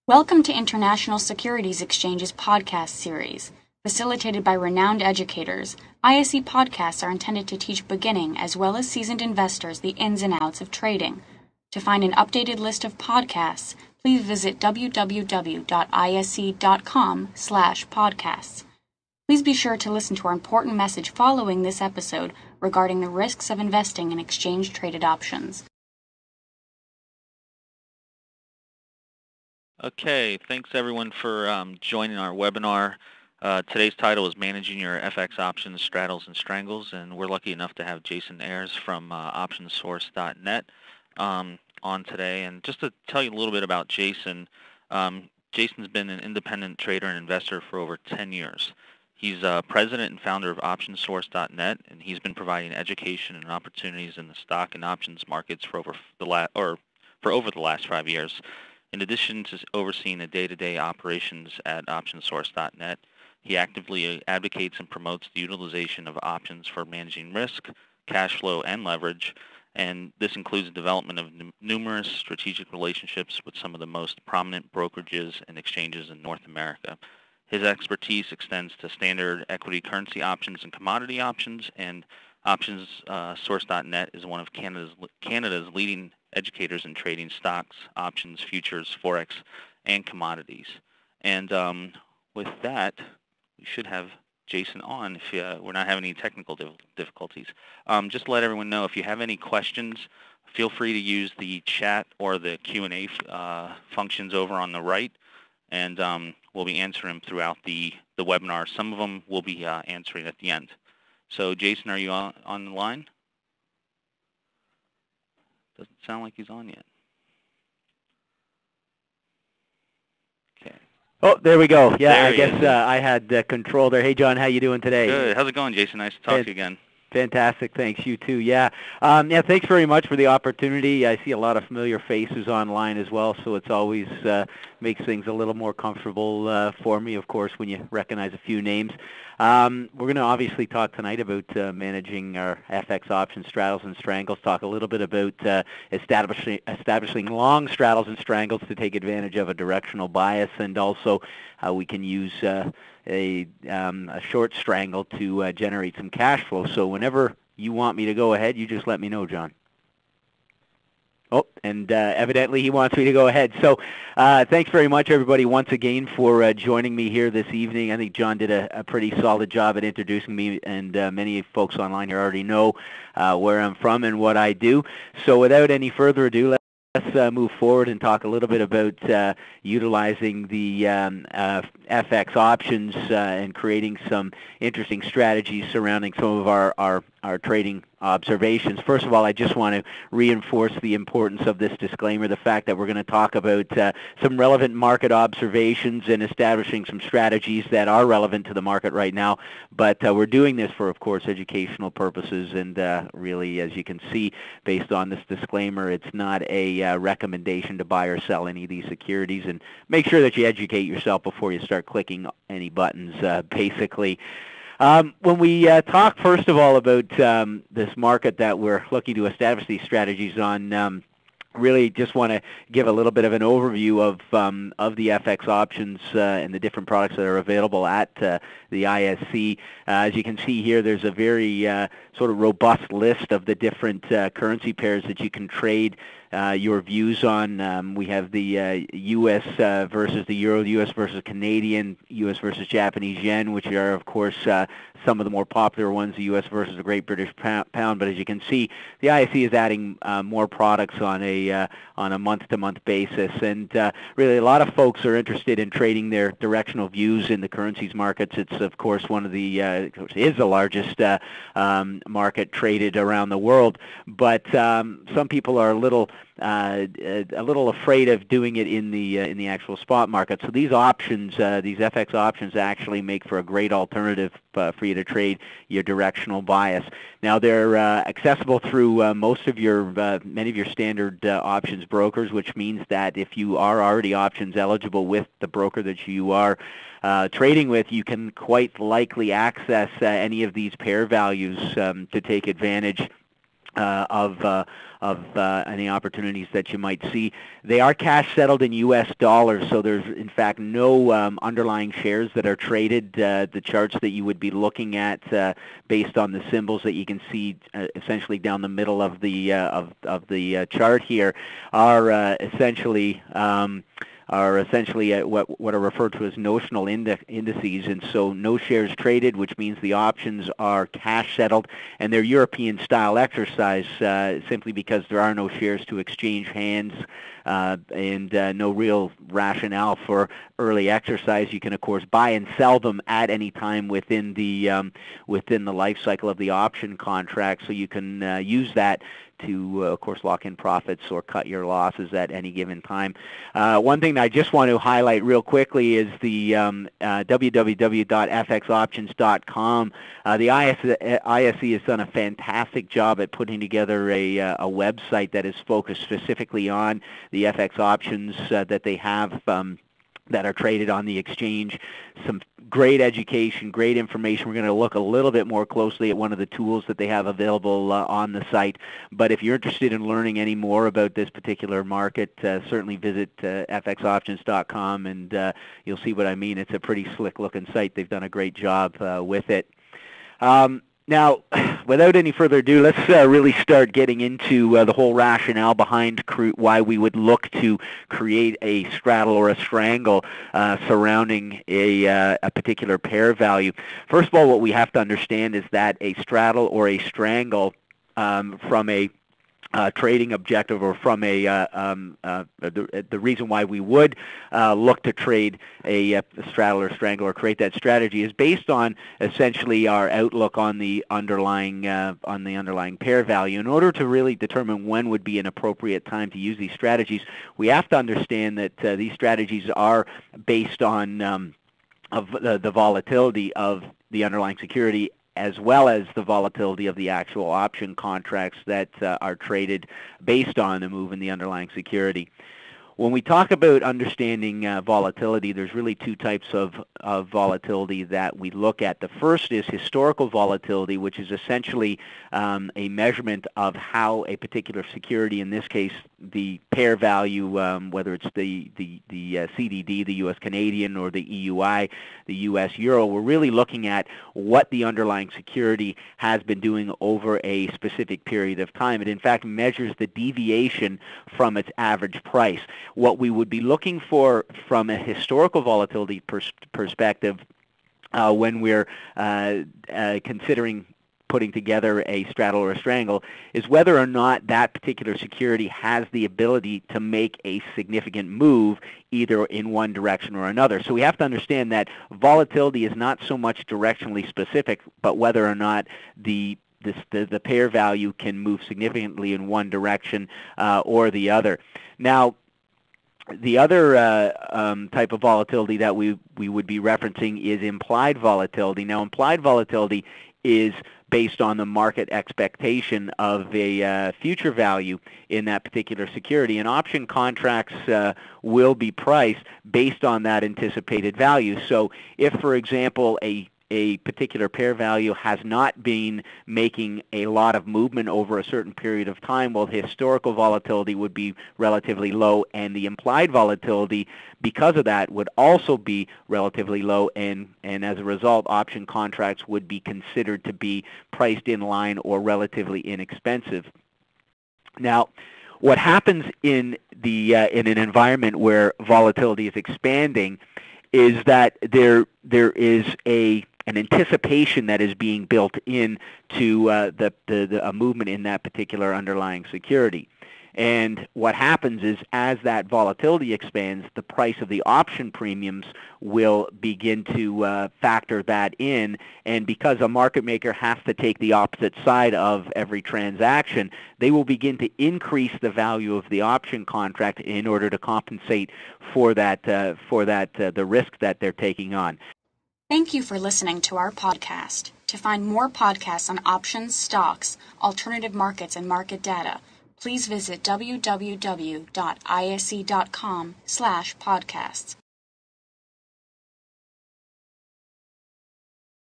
Welcome to International Securities Exchange's podcast series. Facilitated by renowned educators, ISE podcasts are intended to teach beginning as well as seasoned investors the ins and outs of trading. To find an updated list of podcasts, please visit www.ise.com/podcasts. Please be sure to listen to our important message following this episode regarding the risks of investing in exchange-traded options. Okay, thanks everyone for joining our webinar. Today's title is Managing Your FX Options, Straddles and Strangles, and we're lucky enough to have Jason Ayres from optionsource.net on today. And just to tell you a little bit about Jason, Jason's been an independent trader and investor for over 10 years. He's president and founder of optionsource.net, and he's been providing education and opportunities in the stock and options markets for over the last 5 years. In addition to overseeing the day-to-day operations at optionsource.net, he actively advocates and promotes the utilization of options for managing risk, cash flow, and leverage, and this includes the development of numerous strategic relationships with some of the most prominent brokerages and exchanges in North America. His expertise extends to standard equity currency options and commodity options, and optionsource.net is one of Canada's leading educators in trading stocks, options, futures, forex, and commodities. And with that, we should have Jason on if we're not having any technical difficulties. Just to let everyone know, if you have any questions, feel free to use the chat or the Q&A functions over on the right, and we'll be answering them throughout the webinar. Some of them we'll be answering at the end. So Jason, are you on the line? Doesn't sound like he's on yet. Okay. Oh, there we go. Yeah, There I guess I had control there. Hey, John, how you doing today? Good. How's it going, Jason? Nice to talk to you again. Fantastic. Thanks. You too. Yeah. Yeah. Thanks very much for the opportunity. I see a lot of familiar faces online as well, so it's always makes things a little more comfortable for me, of course, when you recognize a few names. We're going to obviously talk tonight about managing our FX options, straddles and strangles. Talk a little bit about establishing long straddles and strangles to take advantage of a directional bias, and also how we can use a short strangle to generate some cash flow. So whenever you want me to go ahead, you just let me know, John. Oh, and evidently he wants me to go ahead. So thanks very much, everybody, once again for joining me here this evening. I think John did a pretty solid job at introducing me, and many folks online here already know where I'm from and what I do. So without any further ado, let's move forward and talk a little bit about utilizing the FX options and creating some interesting strategies surrounding some of our trading observations. First of all, I just want to reinforce the importance of this disclaimer, the fact that we're going to talk about some relevant market observations and establishing some strategies that are relevant to the market right now. But we're doing this for, of course, educational purposes, and really, as you can see, based on this disclaimer, it's not a recommendation to buy or sell any of these securities, and make sure that you educate yourself before you start clicking any buttons, basically. When we talk, first of all, about this market that we're looking to establish these strategies on, really just want to give a little bit of an overview of the FX options and the different products that are available at the ISC. As you can see here, there's a very sort of robust list of the different currency pairs that you can trade your views on. We have the U.S. Versus the Euro, the U.S. versus Canadian, U.S. versus Japanese yen, which are, of course, some of the more popular ones, the U.S. versus the Great British Pound. But as you can see, the ISE is adding more products on a month-to-month basis. And really, a lot of folks are interested in trading their directional views in the currencies markets. It's, of course, one of the is the largest market traded around the world. But some people are a little afraid of doing it in the actual spot market. So these options, these FX options, actually make for a great alternative for you to trade your directional bias. Now they're accessible through most of your many of your standard options brokers, which means that if you are already options eligible with the broker that you are trading with, you can quite likely access any of these pair values to take advantage of any opportunities that you might see. They are cash settled in U.S. dollars, so there's in fact no underlying shares that are traded. The charts that you would be looking at, based on the symbols that you can see essentially down the middle of the chart here, are essentially what are referred to as notional indices, and so no shares traded, which means the options are cash settled, and they're European style exercise simply because there are no shares to exchange hands and no real rationale for early exercise. You can of course buy and sell them at any time within the life cycle of the option contract, so you can use that to, of course, lock in profits or cut your losses at any given time. One thing that I just want to highlight real quickly is the www.fxoptions.com. The ISE has done a fantastic job at putting together a website that is focused specifically on the FX options that they have that are traded on the exchange. Some great education, great information. We're going to look a little bit more closely at one of the tools that they have available on the site. But if you're interested in learning any more about this particular market, certainly visit fxoptions.com and you'll see what I mean. It's a pretty slick looking site. They've done a great job with it. Now, without any further ado, let's really start getting into the whole rationale behind why we would look to create a straddle or a strangle surrounding a particular pair value. First of all, what we have to understand is that a straddle or a strangle from a trading objective, or from the reason why we would look to trade a straddle or strangle or create that strategy is based on essentially our outlook on the underlying pair value. In order to really determine when would be an appropriate time to use these strategies, we have to understand that these strategies are based on the volatility of the underlying security, as well as the volatility of the actual option contracts that are traded based on the move in the underlying security. When we talk about understanding volatility, there's really two types of volatility that we look at. The first is historical volatility, which is essentially a measurement of how a particular security, in this case the pair value, whether it's the CDD, the US Canadian, or the EUI, the US Euro, we're really looking at what the underlying security has been doing over a specific period of time. It in fact measures the deviation from its average price. What we would be looking for from a historical volatility perspective when we're considering putting together a straddle or a strangle is whether or not that particular security has the ability to make a significant move either in one direction or another. So we have to understand that volatility is not so much directionally specific, but whether or not the pair value can move significantly in one direction or the other. Now, the other type of volatility that we would be referencing is implied volatility. Now, implied volatility is based on the market expectation of a future value in that particular security, and option contracts will be priced based on that anticipated value. So if, for example, a particular pair value has not been making a lot of movement over a certain period of time, well, historical volatility would be relatively low, and the implied volatility, because of that, would also be relatively low, and as a result, option contracts would be considered to be priced in line or relatively inexpensive. Now, what happens in an environment where volatility is expanding is that there is an anticipation that is being built in to a movement in that particular underlying security. And what happens is, as that volatility expands, the price of the option premiums will begin to factor that in. And because a market maker has to take the opposite side of every transaction, they will begin to increase the value of the option contract in order to compensate for the risk that they're taking on. Thank you for listening to our podcast. To find more podcasts on options, stocks, alternative markets, and market data, please visit www.ise.com/podcasts.